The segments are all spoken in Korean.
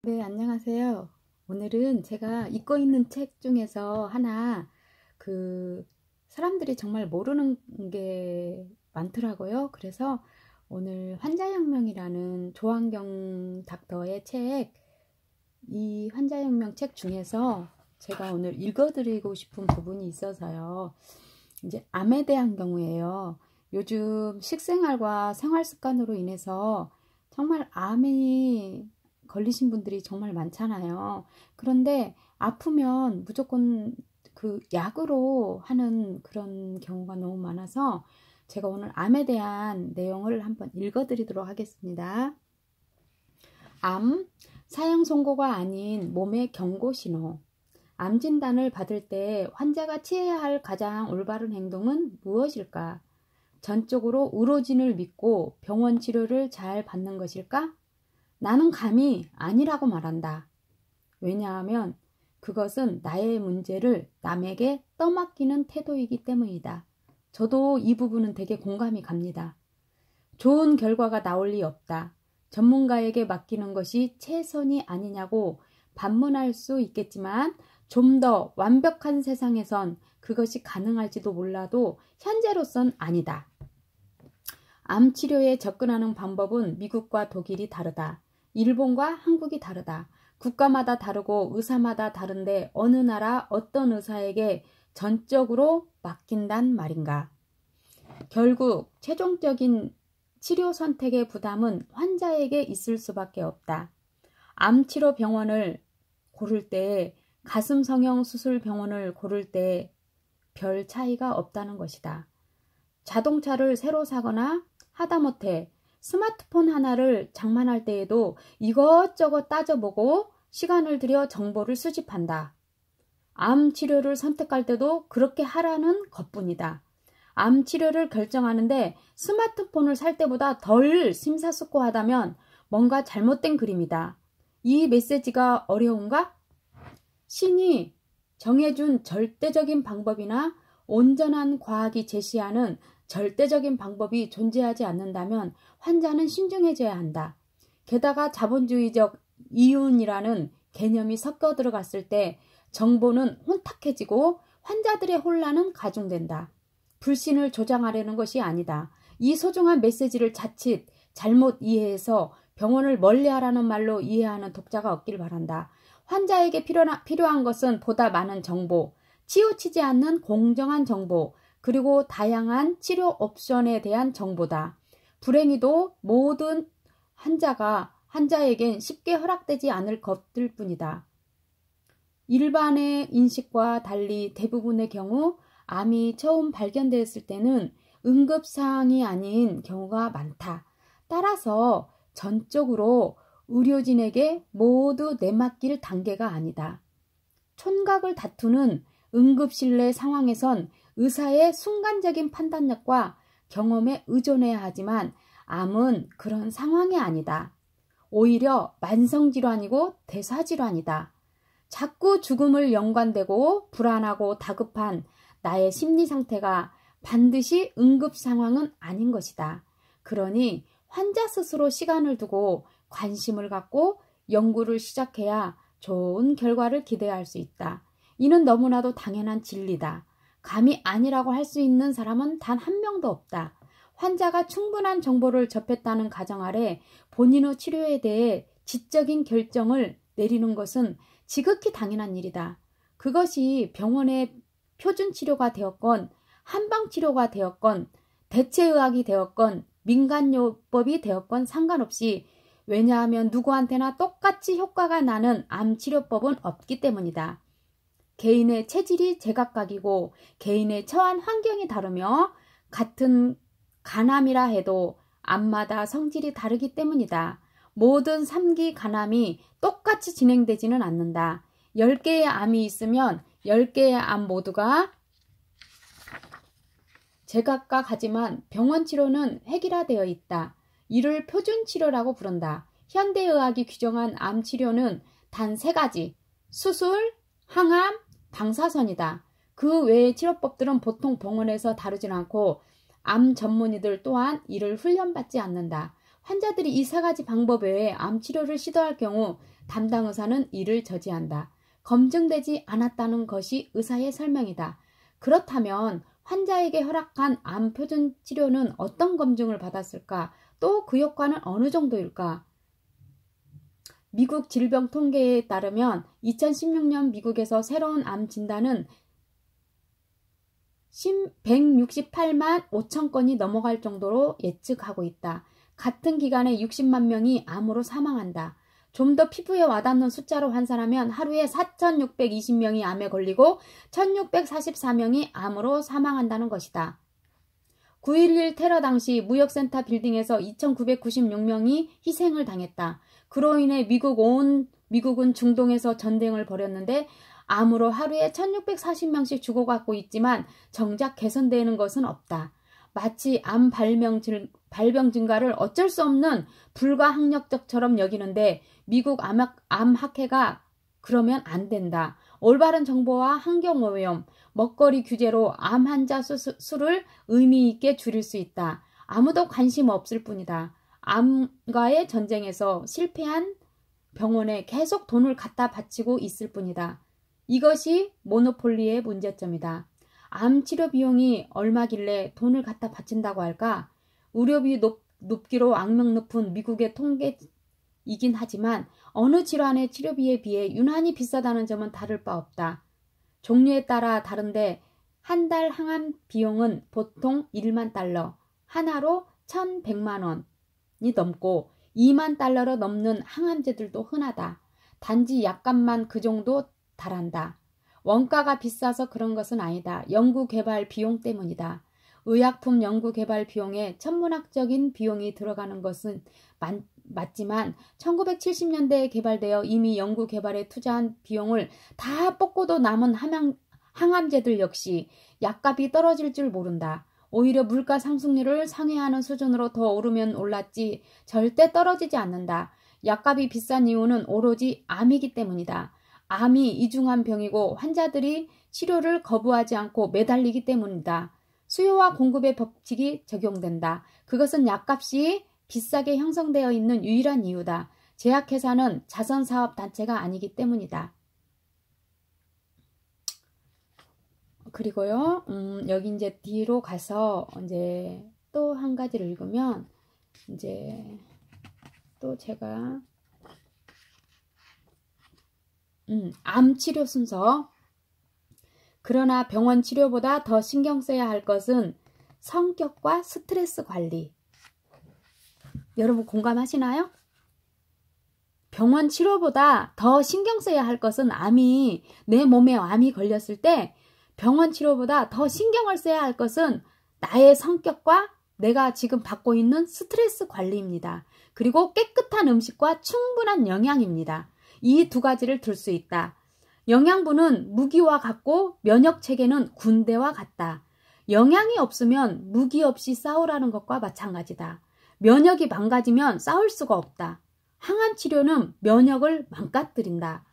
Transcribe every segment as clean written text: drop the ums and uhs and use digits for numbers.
네, 안녕하세요. 오늘은 제가 읽고 있는 책 중에서 하나, 사람들이 정말 모르는 게 많더라고요. 그래서 오늘 환자혁명이라는 조한경 닥터의 책, 이 환자혁명 책 중에서 제가 오늘 읽어드리고 싶은 부분이 있어서요. 이제 암에 대한 경우에요. 요즘 식생활과 생활 습관으로 인해서 정말 암이 걸리신 분들이 정말 많잖아요. 그런데 아프면 무조건 그 약으로 하는 그런 경우가 너무 많아서 제가 오늘 암에 대한 내용을 한번 읽어드리도록 하겠습니다. 암, 사형 선고가 아닌 몸의 경고 신호. 암 진단을 받을 때 환자가 취해야 할 가장 올바른 행동은 무엇일까? 전적으로 의료진을 믿고 병원 치료를 잘 받는 것일까? 나는 감히 아니라고 말한다. 왜냐하면 그것은 나의 문제를 남에게 떠맡기는 태도이기 때문이다. 저도 이 부분은 되게 공감이 갑니다. 좋은 결과가 나올 리 없다. 전문가에게 맡기는 것이 최선이 아니냐고 반문할 수 있겠지만 좀 더 완벽한 세상에선 그것이 가능할지도 몰라도 현재로선 아니다. 암 치료에 접근하는 방법은 미국과 독일이 다르다. 일본과 한국이 다르다. 국가마다 다르고 의사마다 다른데 어느 나라 어떤 의사에게 전적으로 맡긴단 말인가. 결국 최종적인 치료 선택의 부담은 환자에게 있을 수밖에 없다. 암치료 병원을 고를 때, 가슴 성형 수술 병원을 고를 때 별 차이가 없다는 것이다. 자동차를 새로 사거나 하다못해 스마트폰 하나를 장만할 때에도 이것저것 따져보고 시간을 들여 정보를 수집한다. 암 치료를 선택할 때도 그렇게 하라는 것뿐이다. 암 치료를 결정하는데 스마트폰을 살 때보다 덜 심사숙고하다면 뭔가 잘못된 그림이다. 이 메시지가 어려운가? 신이 정해준 절대적인 방법이나 온전한 과학이 제시하는 절대적인 방법이 존재하지 않는다면 환자는 신중해져야 한다. 게다가 자본주의적 이윤이라는 개념이 섞여 들어갔을 때 정보는 혼탁해지고 환자들의 혼란은 가중된다. 불신을 조장하려는 것이 아니다. 이 소중한 메시지를 자칫 잘못 이해해서 병원을 멀리하라는 말로 이해하는 독자가 없길 바란다. 환자에게 필요한 것은 보다 많은 정보, 치우치지 않는 공정한 정보, 그리고 다양한 치료 옵션에 대한 정보다. 불행히도 모든 환자에겐 쉽게 허락되지 않을 것들 뿐이다. 일반의 인식과 달리 대부분의 경우 암이 처음 발견되었을 때는 응급사항이 아닌 경우가 많다. 따라서 전적으로 의료진에게 모두 내맡길 단계가 아니다. 촌각을 다투는 응급실 내 상황에선 의사의 순간적인 판단력과 경험에 의존해야 하지만 암은 그런 상황이 아니다. 오히려 만성질환이고 대사질환이다. 자꾸 죽음을 연관되고 불안하고 다급한 나의 심리 상태가 반드시 응급 상황은 아닌 것이다. 그러니 환자 스스로 시간을 두고 관심을 갖고 연구를 시작해야 좋은 결과를 기대할 수 있다. 이는 너무나도 당연한 진리다. 감히 아니라고 할 수 있는 사람은 단 한 명도 없다. 환자가 충분한 정보를 접했다는 가정 아래 본인의 치료에 대해 지적인 결정을 내리는 것은 지극히 당연한 일이다. 그것이 병원의 표준 치료가 되었건 한방 치료가 되었건 대체의학이 되었건 민간요법이 되었건 상관없이 왜냐하면 누구한테나 똑같이 효과가 나는 암치료법은 없기 때문이다. 개인의 체질이 제각각이고 개인의 처한 환경이 다르며 같은 간암이라 해도 암마다 성질이 다르기 때문이다. 모든 3기 간암이 똑같이 진행되지는 않는다. 10개의 암이 있으면 10개의 암 모두가 제각각 하지만 병원 치료는 획일화되어 있다. 이를 표준 치료라고 부른다. 현대의학이 규정한 암 치료는 단 3가지. 수술, 항암, 방사선이다. 그 외의 치료법들은 보통 병원에서 다루진 않고 암 전문의들 또한 이를 훈련받지 않는다. 환자들이 이 3가지 방법 외에 암 치료를 시도할 경우 담당 의사는 이를 저지한다. 검증되지 않았다는 것이 의사의 설명이다. 그렇다면 환자에게 허락한 암 표준 치료는 어떤 검증을 받았을까? 또 그 효과는 어느 정도일까? 미국 질병 통계에 따르면 2016년 미국에서 새로운 암 진단은 168만 5천 건이 넘어갈 정도로 예측하고 있다. 같은 기간에 60만 명이 암으로 사망한다. 좀 더 피부에 와닿는 숫자로 환산하면 하루에 4,620명이 암에 걸리고 1,644명이 암으로 사망한다는 것이다. 9.11 테러 당시 무역센터 빌딩에서 2,996명이 희생을 당했다. 그로 인해 미국은 중동에서 전쟁을 벌였는데 암으로 하루에 1,640명씩 죽어가고 있지만 정작 개선되는 것은 없다. 마치 암 발병 증가를 어쩔 수 없는 불가항력적처럼 여기는데 미국 암학회가 그러면 안 된다. 올바른 정보와 환경오염, 먹거리 규제로 암 환자 수를 의미 있게 줄일 수 있다. 아무도 관심 없을 뿐이다. 암과의 전쟁에서 실패한 병원에 계속 돈을 갖다 바치고 있을 뿐이다. 이것이 모노폴리의 문제점이다. 암 치료 비용이 얼마길래 돈을 갖다 바친다고 할까? 의료비 높기로 악명 높은 미국의 통계이긴 하지만 어느 질환의 치료비에 비해 유난히 비싸다는 점은 다를 바 없다. 종류에 따라 다른데 한 달 항암 비용은 보통 1만 달러, 하나로 1,100만 원이 넘고 2만 달러로 넘는 항암제들도 흔하다. 단지 약값만 그 정도 달한다. 원가가 비싸서 그런 것은 아니다. 연구개발 비용 때문이다. 의약품 연구개발 비용에 천문학적인 비용이 들어가는 것은 맞지만 1970년대에 개발되어 이미 연구개발에 투자한 비용을 다 뽑고도 남은 항암제들 역시 약값이 떨어질 줄 모른다. 오히려 물가 상승률을 상회하는 수준으로 더 오르면 올랐지 절대 떨어지지 않는다. 약값이 비싼 이유는 오로지 암이기 때문이다. 암이 이중한 병이고 환자들이 치료를 거부하지 않고 매달리기 때문이다. 수요와 공급의 법칙이 적용된다. 그것은 약값이 비싸게 형성되어 있는 유일한 이유다. 제약회사는 자선사업단체가 아니기 때문이다. 그리고요, 여기 이제 뒤로 가서 이제 또 한 가지를 읽으면 이제 또 제가 암 치료 순서. 그러나 병원 치료보다 더 신경 써야 할 것은 성격과 스트레스 관리. 여러분 공감하시나요? 병원 치료보다 더 신경 써야 할 것은 내 몸에 암이 걸렸을 때 병원 치료보다 더 신경을 써야 할 것은 나의 성격과 내가 지금 받고 있는 스트레스 관리입니다. 그리고 깨끗한 음식과 충분한 영양입니다. 이 두 가지를 들 수 있다. 영양분은 무기와 같고 면역체계는 군대와 같다. 영양이 없으면 무기 없이 싸우라는 것과 마찬가지다. 면역이 망가지면 싸울 수가 없다. 항암 치료는 면역을 망가뜨린다.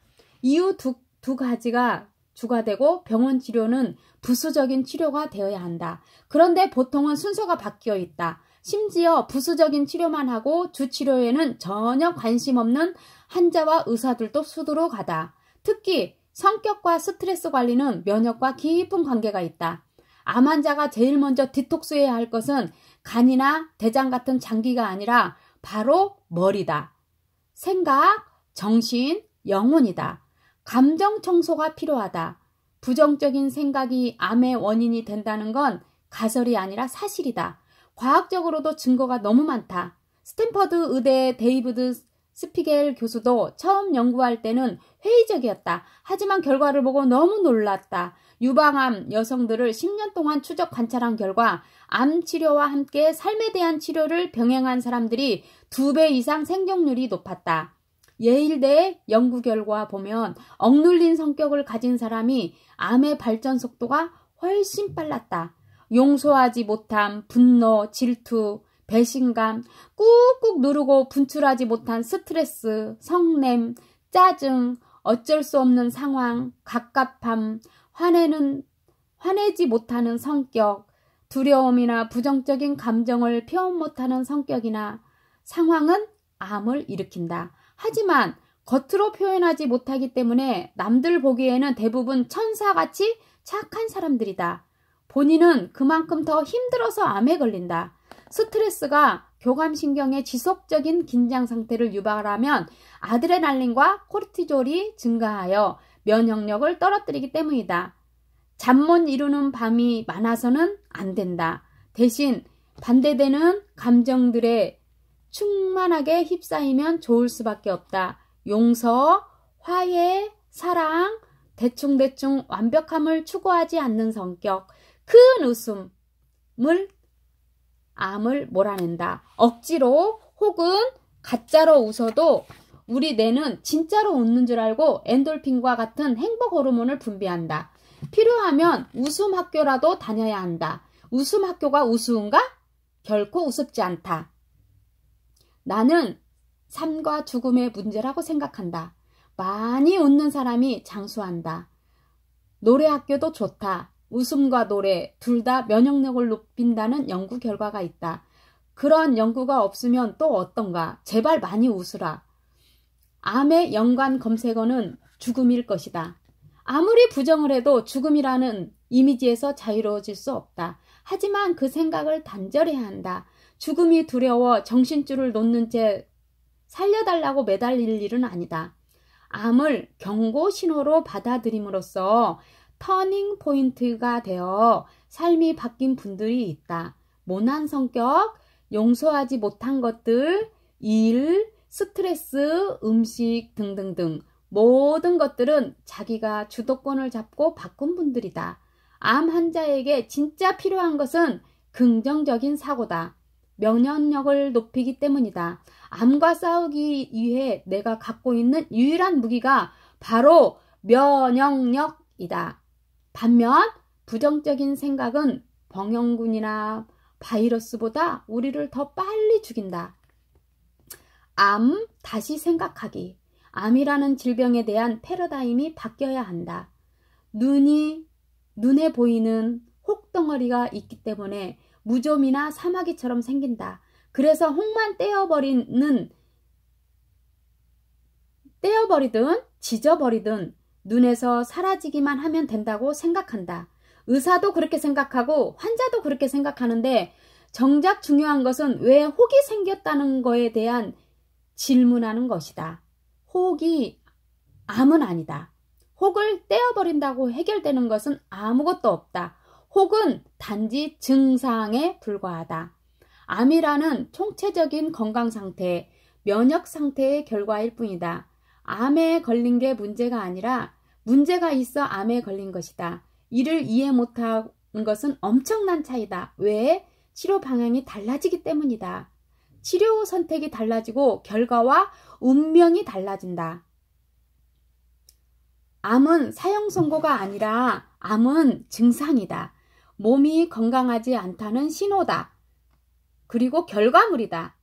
이후 두 가지가 주가 되고 병원 치료는 부수적인 치료가 되어야 한다. 그런데 보통은 순서가 바뀌어 있다. 심지어 부수적인 치료만 하고 주치료에는 전혀 관심 없는 환자와 의사들도 수두룩하다. 특히 성격과 스트레스 관리는 면역과 깊은 관계가 있다. 암 환자가 제일 먼저 디톡스해야 할 것은 간이나 대장 같은 장기가 아니라 바로 머리다. 생각, 정신, 영혼이다. 감정 청소가 필요하다. 부정적인 생각이 암의 원인이 된다는 건 가설이 아니라 사실이다. 과학적으로도 증거가 너무 많다. 스탠퍼드 의대의 데이비드 스피겔 교수도 처음 연구할 때는 회의적이었다. 하지만 결과를 보고 너무 놀랐다. 유방암 여성들을 10년 동안 추적 관찰한 결과 암 치료와 함께 삶에 대한 치료를 병행한 사람들이 2배 이상 생존율이 높았다. 예일대 연구 결과 보면 억눌린 성격을 가진 사람이 암의 발전 속도가 훨씬 빨랐다. 용서하지 못함, 분노, 질투, 배신감, 꾹꾹 누르고 분출하지 못한 스트레스, 성냄, 짜증, 어쩔 수 없는 상황, 갑갑함, 화내지 못하는 성격, 두려움이나 부정적인 감정을 표현 못하는 성격이나 상황은 암을 일으킨다. 하지만 겉으로 표현하지 못하기 때문에 남들 보기에는 대부분 천사같이 착한 사람들이다. 본인은 그만큼 더 힘들어서 암에 걸린다. 스트레스가 교감신경의 지속적인 긴장 상태를 유발하면 아드레날린과 코르티졸이 증가하여 면역력을 떨어뜨리기 때문이다. 잠 못 이루는 밤이 많아서는 안 된다. 대신 반대되는 감정들에 충만하게 휩싸이면 좋을 수밖에 없다. 용서, 화해, 사랑, 대충대충 완벽함을 추구하지 않는 성격, 큰 웃음을 암을 몰아낸다. 억지로 혹은 가짜로 웃어도 우리 뇌는 진짜로 웃는 줄 알고 엔돌핀과 같은 행복 호르몬을 분비한다. 필요하면 웃음 학교라도 다녀야 한다. 웃음 학교가 우스운가? 결코 우습지 않다. 나는 삶과 죽음의 문제라고 생각한다. 많이 웃는 사람이 장수한다. 노래 학교도 좋다. 웃음과 노래 둘 다 면역력을 높인다는 연구 결과가 있다. 그런 연구가 없으면 또 어떤가? 제발 많이 웃으라. 암의 연관 검색어는 죽음일 것이다. 아무리 부정을 해도 죽음이라는 이미지에서 자유로워질 수 없다. 하지만 그 생각을 단절해야 한다. 죽음이 두려워 정신줄을 놓는 채 살려달라고 매달릴 일은 아니다. 암을 경고 신호로 받아들임으로써 터닝 포인트가 되어 삶이 바뀐 분들이 있다. 모난 성격, 용서하지 못한 것들, 일, 스트레스, 음식 등등등 모든 것들은 자기가 주도권을 잡고 바꾼 분들이다. 암 환자에게 진짜 필요한 것은 긍정적인 사고다. 면역력을 높이기 때문이다. 암과 싸우기 위해 내가 갖고 있는 유일한 무기가 바로 면역력이다. 반면 부정적인 생각은 병영군이나 바이러스보다 우리를 더 빨리 죽인다. 암 다시 생각하기. 암이라는 질병에 대한 패러다임이 바뀌어야 한다. 눈에 보이는 혹덩어리가 있기 때문에 무좀이나 사마귀처럼 생긴다. 그래서 혹만 떼어버리든 지져버리든 눈에서 사라지기만 하면 된다고 생각한다. 의사도 그렇게 생각하고 환자도 그렇게 생각하는데 정작 중요한 것은 왜 혹이 생겼다는 거에 대한 질문하는 것이다. 혹이 암은 아니다. 혹을 떼어버린다고 해결되는 것은 아무것도 없다. 혹은 단지 증상에 불과하다. 암이라는 총체적인 건강 상태, 면역 상태의 결과일 뿐이다. 암에 걸린 게 문제가 아니라 문제가 있어 암에 걸린 것이다. 이를 이해 못한 것은 엄청난 차이다. 왜? 치료 방향이 달라지기 때문이다. 치료 선택이 달라지고 결과와 운명이 달라진다. 암은 사형 선고가 아니라 암은 증상이다. 몸이 건강하지 않다는 신호다. 그리고 결과물이다.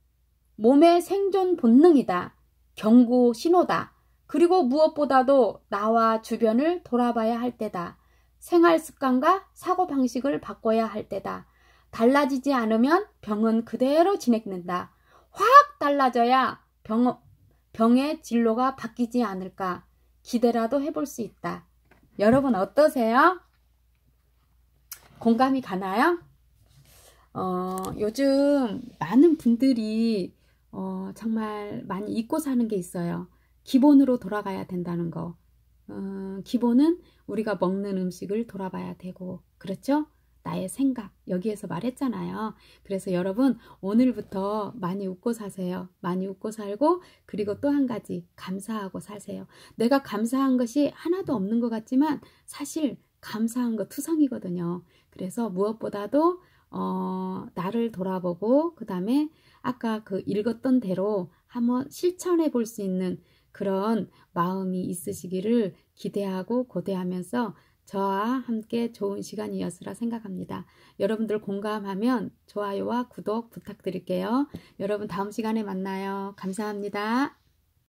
몸의 생존 본능이다. 경고 신호다. 그리고 무엇보다도 나와 주변을 돌아봐야 할 때다. 생활 습관과 사고방식을 바꿔야 할 때다. 달라지지 않으면 병은 그대로 진행된다. 확 달라져야 병의 진로가 바뀌지 않을까 기대라도 해볼 수 있다. 여러분 어떠세요? 공감이 가나요? 요즘 많은 분들이 정말 많이 잊고 사는 게 있어요. 기본으로 돌아가야 된다는 거. 기본은 우리가 먹는 음식을 돌아봐야 되고, 그렇죠? 나의 생각, 여기에서 말했잖아요. 그래서 여러분 오늘부터 많이 웃고 사세요. 많이 웃고 살고, 그리고 또 한 가지 감사하고 사세요. 내가 감사한 것이 하나도 없는 것 같지만 사실 감사한 거 투성이거든요. 그래서 무엇보다도 나를 돌아보고 그 다음에 아까 그 읽었던 대로 한번 실천해 볼 수 있는 그런 마음이 있으시기를 기대하고 고대하면서 저와 함께 좋은 시간이었으라 생각합니다. 여러분들 공감하면 좋아요와 구독 부탁드릴게요. 여러분 다음 시간에 만나요. 감사합니다.